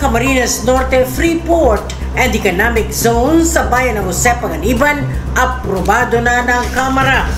Camarines Norte Freeport and Economic Zone sa bayan ng Jose Panganiban, aprobado na ng Kamara.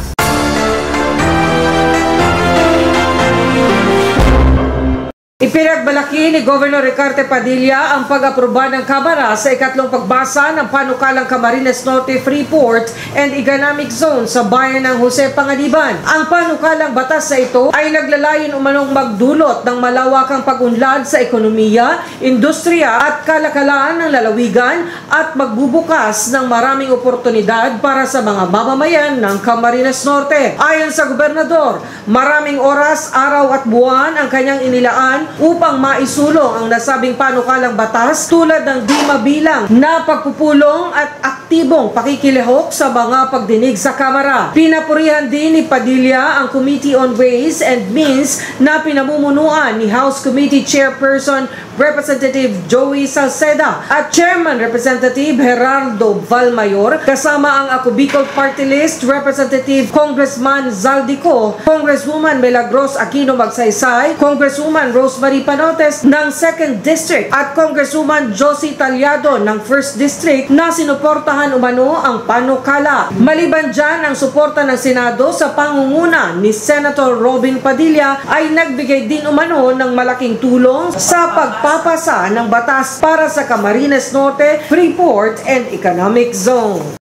Ipinagmalaki ni Governor Ricarte Padilla ang pag-aproba ng Kamara sa ikatlong pagbasa ng panukalang Camarines Norte Freeport and Economic Zone sa bayan ng Jose Panganiban. Ang panukalang batas na ito ay naglalayon umanong magdulot ng malawakang pag-unlad sa ekonomiya, industriya at kalakalan ng lalawigan at magbubukas ng maraming oportunidad para sa mga mamamayan ng Camarines Norte. Ayon sa gobernador, maraming oras, araw at buwan ang kanyang inilaan upang maisulong ang nasabing panukalang batas tulad ng di mabilang na pagpupulong at aktibong pakikilahok sa mga pagdinig sa Kamara. Pinapurihan din ni Padilla ang Committee on Ways and Means na pinamumunuan ni House Committee Chairperson Representative Joey Salceda at Chairman Representative Gerardo Valmayor kasama ang Ako Bicol Party List Representative Congressman Zaldico, Congresswoman Milagros Aquino Magsaysay, Congresswoman Rosemary Panotes ng 2nd District at Congresswoman Josie Talyado ng 1st District na sinuportahan umano ang panukala. Maliban dyan, ang suporta ng Senado sa pangunguna ni Senator Robin Padilla ay nagbigay din umano ng malaking tulong sa pagpapasa ng batas para sa Camarines Norte, Freeport and Economic Zone.